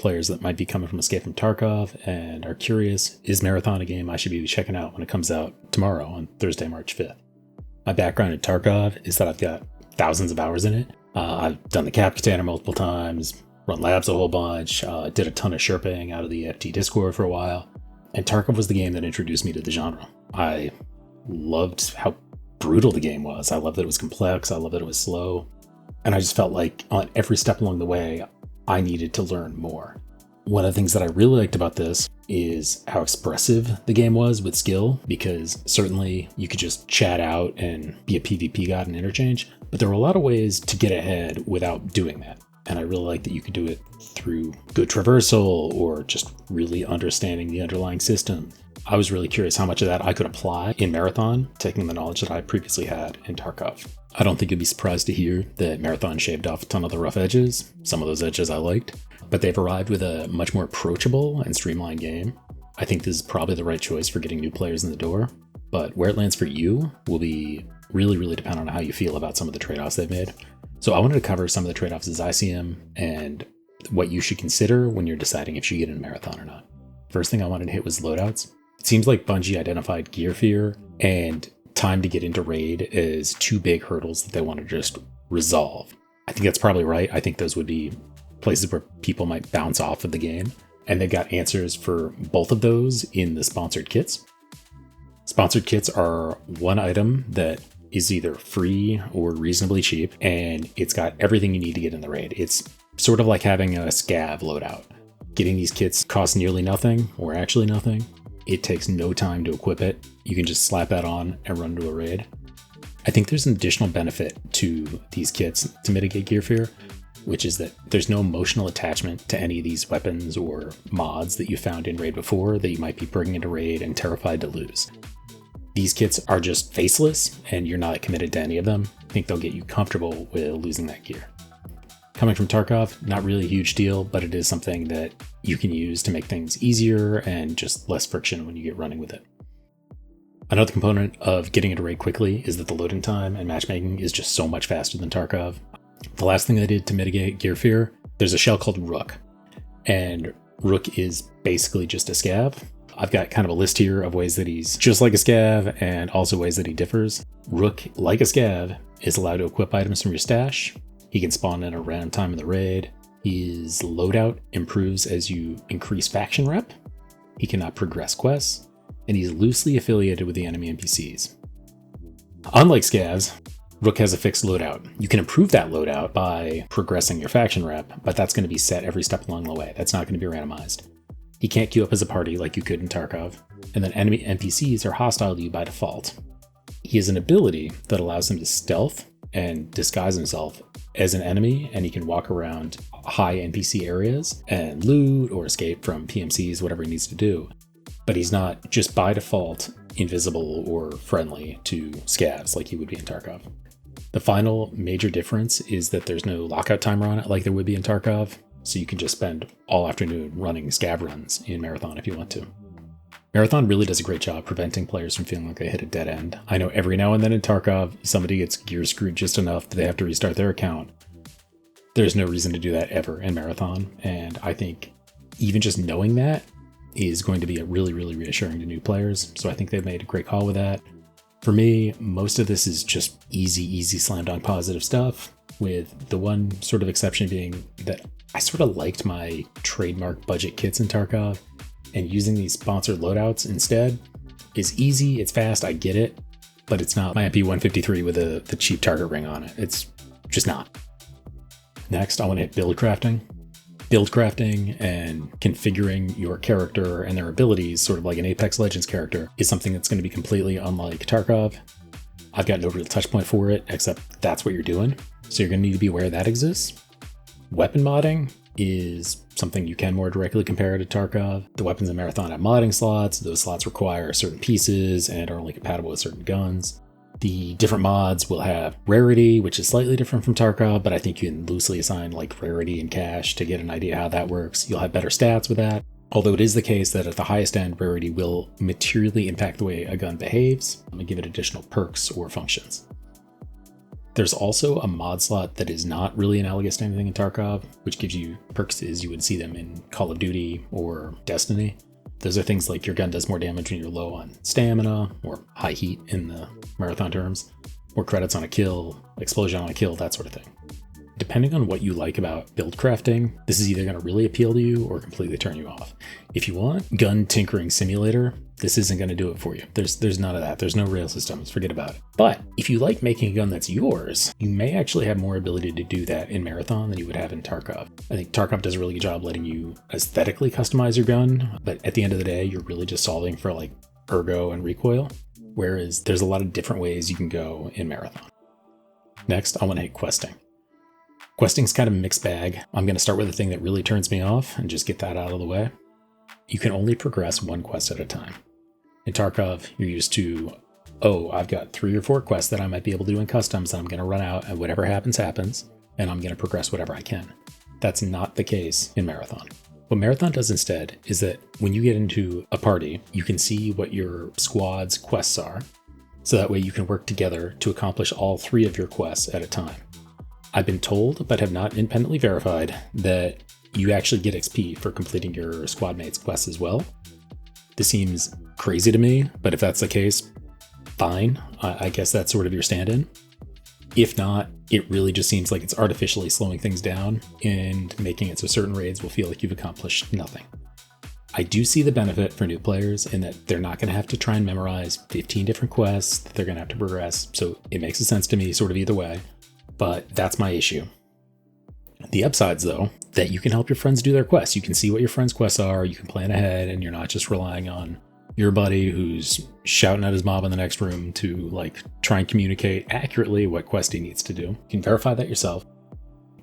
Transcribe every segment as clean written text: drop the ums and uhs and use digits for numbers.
players that might be coming from Escape from Tarkov and are curious, is Marathon a game I should be checking out when it comes out tomorrow on Thursday, March 5th? My background in Tarkov is that I've got thousands of hours in it. I've done the Cap container multiple times, run labs a whole bunch, did a ton of Sherping out of the FT Discord for a while, and Tarkov was the game that introduced me to the genre. I loved how brutal the game was. I loved that it was complex, I loved that it was slow, and I just felt like on every step along the way, I needed to learn more. One of the things that I really liked about this is how expressive the game was with skill, because certainly you could just chat out and be a PvP god in interchange, but there were a lot of ways to get ahead without doing that. And I really like that you could do it through good traversal or just really understanding the underlying system. I was really curious how much of that I could apply in Marathon, taking the knowledge that I previously had in Tarkov. I don't think you'd be surprised to hear that Marathon shaved off a ton of the rough edges. Some of those edges I liked, but they've arrived with a much more approachable and streamlined game. I think this is probably the right choice for getting new players in the door, but where it lands for you will be really depend on how you feel about some of the trade-offs they've made. So I wanted to cover some of the trade-offs as I see them and what you should consider when you're deciding if you get in a Marathon or not. First thing I wanted to hit was loadouts. It seems like Bungie identified gear fear and time to get into raid as two big hurdles that they want to just resolve. I think that's probably right. I think those would be places where people might bounce off of the game, and they've got answers for both of those in the sponsored kits. Sponsored kits are one item that is either free or reasonably cheap, and it's got everything you need to get in the raid. It's sort of like having a scav loadout. Getting these kits costs nearly nothing, or actually nothing. It takes no time to equip it. You can just slap that on and run to a raid. I think there's an additional benefit to these kits to mitigate gear fear, which is that there's no emotional attachment to any of these weapons or mods that you found in raid before that you might be bringing into raid and terrified to lose. These kits are just faceless, and you're not committed to any of them. I think they'll get you comfortable with losing that gear. Coming from Tarkov, not really a huge deal, but it is something that you can use to make things easier and just less friction when you get running with it. Another component of getting into raid quickly is that the loading time and matchmaking is just so much faster than Tarkov. The last thing I did to mitigate gear fear, there's a shell called Rook, and Rook is basically just a scav. I've got kind of a list here of ways that he's just like a scav and also ways that he differs. Rook, like a scav, is allowed to equip items from your stash. He can spawn in a random time in the raid. His loadout improves as you increase faction rep. He cannot progress quests, and he's loosely affiliated with the enemy NPCs. Unlike scavs, Rook has a fixed loadout. You can improve that loadout by progressing your faction rep, but that's going to be set every step along the way. That's not going to be randomized. He can't queue up as a party like you could in Tarkov, and then enemy NPCs are hostile to you by default. He has an ability that allows him to stealth and disguise himself as an enemy, and he can walk around high NPC areas and loot or escape from PMCs, whatever he needs to do. But he's not just by default invisible or friendly to scavs like he would be in Tarkov. The final major difference is that there's no lockout timer on it like there would be in Tarkov, so you can just spend all afternoon running scav runs in Marathon if you want to. Marathon really does a great job preventing players from feeling like they hit a dead end. I know every now and then in Tarkov, somebody gets gear screwed just enough that they have to restart their account. There's no reason to do that ever in Marathon, and I think even just knowing that is going to be really reassuring to new players, so I think they've made a great call with that. For me, most of this is just easy slam dunk positive stuff, with the one sort of exception being that I sort of liked my trademark budget kits in Tarkov, and using these sponsored loadouts instead is easy, it's fast, I get it, but it's not my MP153 with the cheap target ring on it. It's just not. Next, I want to hit build crafting. Build crafting and configuring your character and their abilities, sort of like an Apex Legends character, is something that's going to be completely unlike Tarkov. I've got no real touch point for it, except that's what you're doing, so you're going to need to be aware that exists. Weapon modding is something you can more directly compare to Tarkov. The weapons in Marathon have modding slots. Those slots require certain pieces and are only compatible with certain guns. The different mods will have rarity, which is slightly different from Tarkov, but I think you can loosely assign like rarity and cache to get an idea how that works. You'll have better stats with that. Although it is the case that at the highest end, rarity will materially impact the way a gun behaves and give it additional perks or functions. There's also a mod slot that is not really analogous to anything in Tarkov, which gives you perks as you would see them in Call of Duty or Destiny. Those are things like your gun does more damage when you're low on stamina, or high heat in the marathon terms, more credits on a kill, explosion on a kill, that sort of thing. Depending on what you like about build crafting, this is either going to really appeal to you or completely turn you off. If you want gun tinkering simulator, this isn't going to do it for you. There's none of that. There's no rail systems. Forget about it. But if you like making a gun that's yours, you may actually have more ability to do that in Marathon than you would have in Tarkov. I think Tarkov does a really good job letting you aesthetically customize your gun, but at the end of the day, you're really just solving for like ergo and recoil, whereas there's a lot of different ways you can go in Marathon. Next, I want to hit questing. Questing's kind of a mixed bag. I'm going to start with the thing that really turns me off and just get that out of the way. You can only progress one quest at a time. In Tarkov, you're used to, I've got 3 or 4 quests that I might be able to do in customs, and I'm going to run out, and whatever happens, happens, and I'm going to progress whatever I can. That's not the case in Marathon. What Marathon does instead is that when you get into a party, you can see what your squad's quests are, so that way you can work together to accomplish all 3 of your quests at a time. I've been told, but have not independently verified, that you actually get XP for completing your squad mate's quests as well. This seems crazy to me, but if that's the case, fine. I guess that's sort of your stand-in. If not, it really just seems like it's artificially slowing things down and making it so certain raids will feel like you've accomplished nothing. I do see the benefit for new players in that they're not going to have to try and memorize 15 different quests that they're going to have to progress, so it makes sense to me sort of either way. But that's my issue. The upsides, though, that you can help your friends do their quests. You can see what your friends' quests are, you can plan ahead, and you're not just relying on your buddy who's shouting at his mob in the next room to try and communicate accurately what quest he needs to do. You can verify that yourself.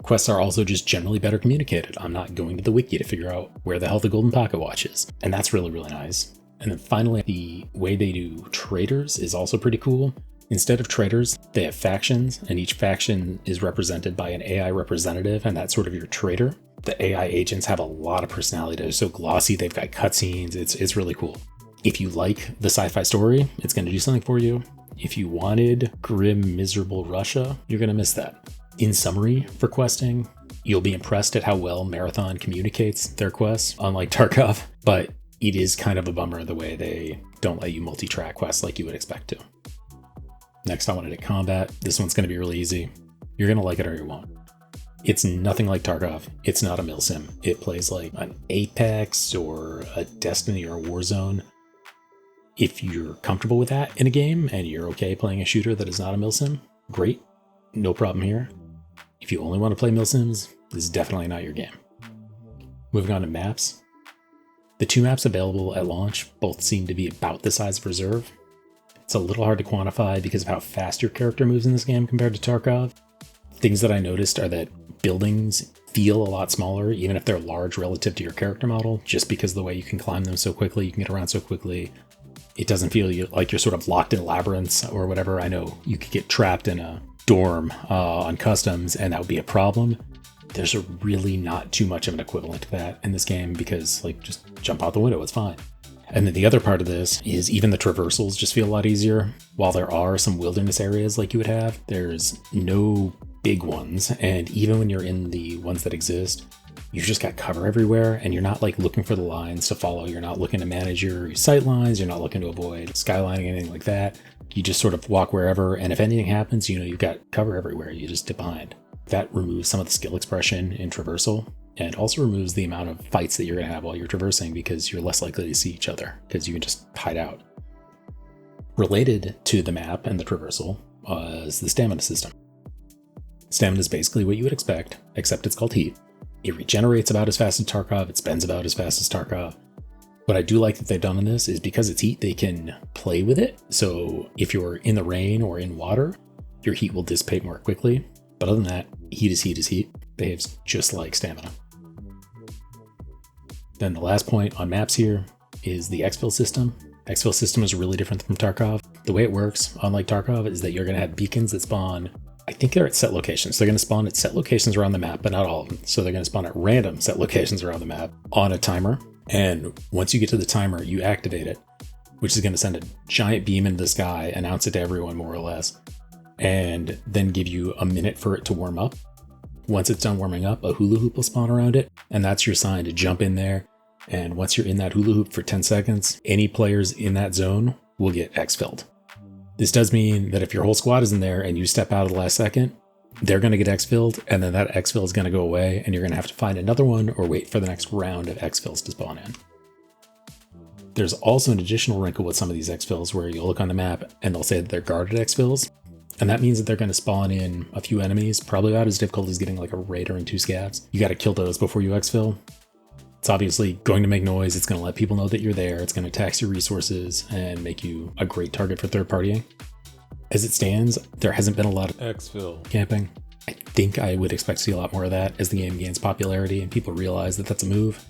Quests are also just generally better communicated. I'm not going to the wiki to figure out where the hell the golden pocket watch is. And that's really, really nice. And then finally, the way they do traders is also pretty cool. Instead of traders, they have factions, and each faction is represented by an AI representative, and that's sort of your trader. The AI agents have a lot of personality. They're so glossy, they've got cutscenes, it's really cool. If you like the sci-fi story, it's going to do something for you. If you wanted grim, miserable Russia, you're going to miss that. In summary, for questing, you'll be impressed at how well Marathon communicates their quests, unlike Tarkov, but it is kind of a bummer the way they don't let you multi-track quests like you would expect to. Next, I wanted to combat. This one's going to be really easy. You're going to like it or you won't. It's nothing like Tarkov. It's not a milsim. It plays like an Apex or a Destiny or a Warzone. If you're comfortable with that in a game and you're okay playing a shooter that is not a milsim, great. No problem here. If you only want to play milsims, this is definitely not your game. Moving on to maps. The 2 maps available at launch both seem to be about the size of Reserve. It's a little hard to quantify because of how fast your character moves in this game compared to Tarkov. Things that I noticed are that buildings feel a lot smaller, even if they're large relative to your character model, just because of the way you can climb them so quickly, you can get around so quickly. It doesn't feel like you're sort of locked in labyrinths or whatever. I know you could get trapped in a dorm on customs, and that would be a problem. There's really not too much of an equivalent to that in this game because, just jump out the window, it's fine. And then the other part of this is even the traversals just feel a lot easier. While there are some wilderness areas like you would have, there's no big ones. And even when you're in the ones that exist, you've just got cover everywhere and you're not looking for the lines to follow. You're not looking to manage your sight lines. You're not looking to avoid skylining, anything like that. You just sort of walk wherever. And if anything happens, you've got cover everywhere. You just dip behind. That removes some of the skill expression in traversal. And also removes the amount of fights that you're going to have while you're traversing because you're less likely to see each other because you can just hide out. Related to the map and the traversal is the stamina system. Stamina is basically what you would expect, except it's called heat. It regenerates about as fast as Tarkov, it spends about as fast as Tarkov. What I do like that they've done in this is because it's heat, they can play with it. So if you're in the rain or in water, your heat will dissipate more quickly. But other than that, heat is heat is heat. Behaves just like stamina. Then the last point on maps here is the exfil system. Exfil system is really different from Tarkov. The way it works, unlike Tarkov, is that you're going to have beacons that spawn, I think they're at set locations. They're going to spawn at set locations around the map, but not all of them. So they're going to spawn at random set locations around the map on a timer. And once you get to the timer, you activate it, which is going to send a giant beam into the sky, announce it to everyone more or less. and then give you a minute for it to warm up. Once it's done warming up, a hula hoop will spawn around it, and that's your sign to jump in there. And once you're in that hula hoop for 10 seconds, any players in that zone will get exfilled. This does mean that if your whole squad is in there and you step out at the last second, they're going to get exfilled, and then that exfill is going to go away, and you're going to have to find another one or wait for the next round of exfills to spawn in. There's also an additional wrinkle with some of these exfills where you'll look on the map and they'll say that they're guarded exfills, and that means that they're going to spawn in a few enemies, probably about as difficult as getting like a raider and 2 scavs. You got to kill those before you exfil. It's obviously going to make noise, it's going to let people know that you're there, it's going to tax your resources and make you a great target for third partying. As it stands, there hasn't been a lot of exfil camping. I think I would expect to see a lot more of that as the game gains popularity and people realize that that's a move.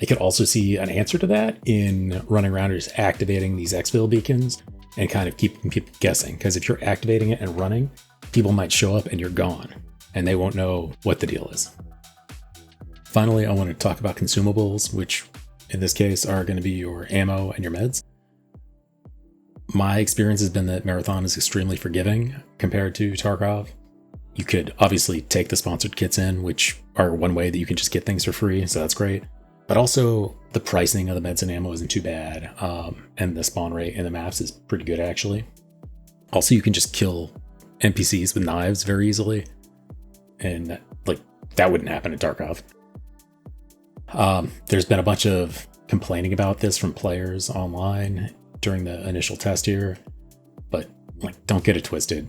I could also see an answer to that in running around and just activating these exfil beacons and kind of keeping people guessing, because if you're activating it and running, people might show up and you're gone and they won't know what the deal is. Finally, I want to talk about consumables, which in this case are going to be your ammo and your meds. My experience has been that Marathon is extremely forgiving compared to Tarkov. You could obviously take the sponsored kits in, which are one way that you can just get things for free, so that's great. But also, the pricing of the meds and ammo isn't too bad, and the spawn rate in the maps is pretty good, actually. Also, you can just kill NPCs with knives very easily, and that wouldn't happen in Tarkov. There's been a bunch of complaining about this from players online during the initial test here, but don't get it twisted.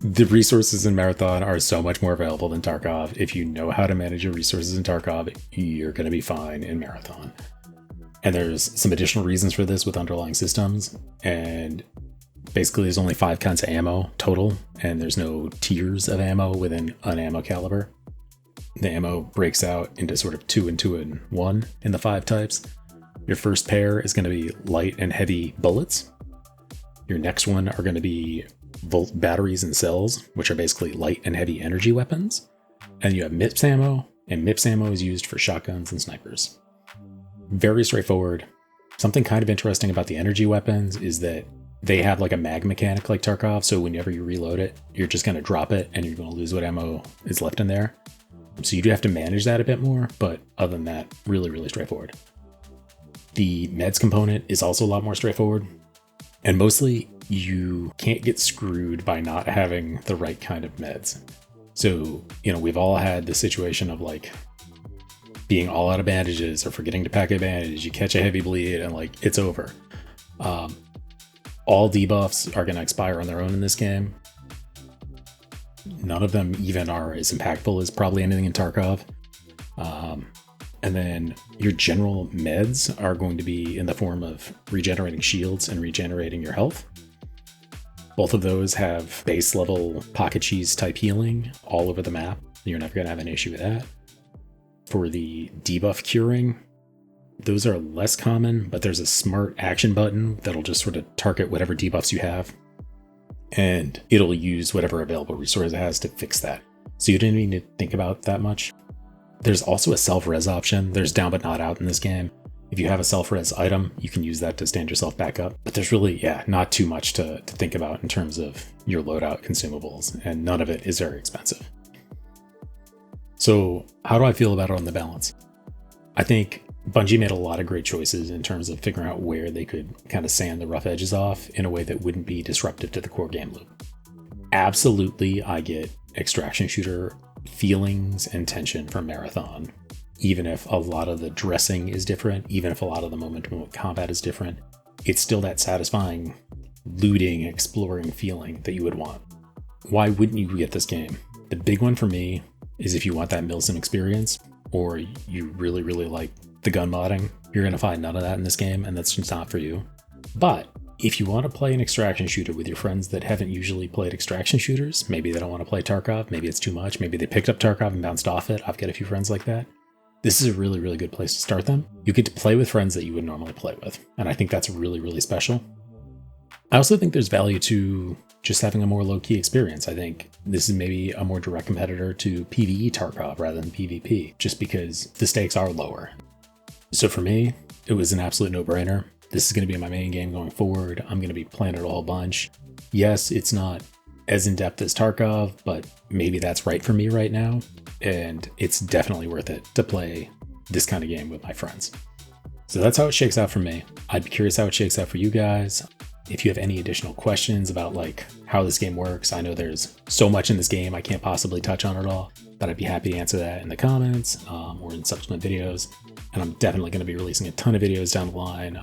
The resources in Marathon are so much more available than Tarkov. If you know how to manage your resources in Tarkov, you're going to be fine in Marathon. And there's some additional reasons for this with underlying systems. And basically there's only 5 kinds of ammo total, and there's no tiers of ammo within an ammo caliber. The ammo breaks out into sort of 2 and 2 and 1 in the 5 types. Your first pair is going to be light and heavy bullets. Your next one are going to be volt batteries and cells, which are basically light and heavy energy weapons. And you have MIPS ammo, and MIPS ammo is used for shotguns and snipers. Very straightforward. Something kind of interesting about the energy weapons is that they have like a mag mechanic like Tarkov, so whenever you reload it, you're just going to drop it and you're going to lose what ammo is left in there. So you do have to manage that a bit more, but other than that, really, really straightforward. The meds component is also a lot more straightforward. And mostly, you can't get screwed by not having the right kind of meds. So, we've all had the situation of being all out of bandages or forgetting to pack a bandage, you catch a heavy bleed and it's over. All debuffs are going to expire on their own in this game. None of them even are as impactful as probably anything in Tarkov. And then your general meds are going to be in the form of regenerating shields and regenerating your health. Both of those have base level pocket cheese type healing all over the map. You're never going to have an issue with that. For the debuff curing, those are less common, but there's a smart action button that'll just sort of target whatever debuffs you have, and it'll use whatever available resource it has to fix that. So you didn't need to think about that much. There's also a self-res option. There's down but not out in this game. If you have a self-res item, you can use that to stand yourself back up. But there's really, not too much to think about in terms of your loadout consumables, and none of it is very expensive. So how do I feel about it on the balance? I think Bungie made a lot of great choices in terms of figuring out where they could kind of sand the rough edges off in a way that wouldn't be disruptive to the core game loop. Absolutely, I get extraction shooter feelings and tension from Marathon. Even if a lot of the dressing is different, even if a lot of the moment-to-moment combat is different, it's still that satisfying looting, exploring feeling that you would want. Why wouldn't you get this game? The big one for me is if you want that Milsim experience, or you really, really like the gun modding, you're going to find none of that in this game, and that's just not for you. But if you want to play an extraction shooter with your friends that haven't usually played extraction shooters, maybe they don't want to play Tarkov, maybe it's too much, maybe they picked up Tarkov and bounced off it. I've got a few friends like that. This is a really, really good place to start them. You get to play with friends that you would normally play with, and I think that's really, really special. I also think there's value to just having a more low-key experience. I think this is maybe a more direct competitor to PvE Tarkov rather than PvP, just because the stakes are lower. So for me, it was an absolute no-brainer. This is going to be my main game going forward. I'm going to be playing it a whole bunch. Yes, it's not as in-depth as Tarkov, but maybe that's right for me right now. And it's definitely worth it to play this kind of game with my friends. So that's how it shakes out for me. I'd be curious how it shakes out for you guys. If you have any additional questions about like how this game works, I know there's so much in this game I can't possibly touch on it all, but I'd be happy to answer that in the comments or in subsequent videos. And I'm definitely going to be releasing a ton of videos down the line,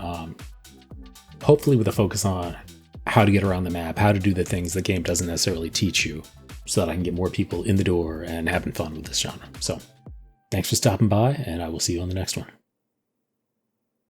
hopefully with a focus on how to get around the map, how to do the things the game doesn't necessarily teach you, so that I can get more people in the door and having fun with this genre. So thanks for stopping by, and I will see you on the next one.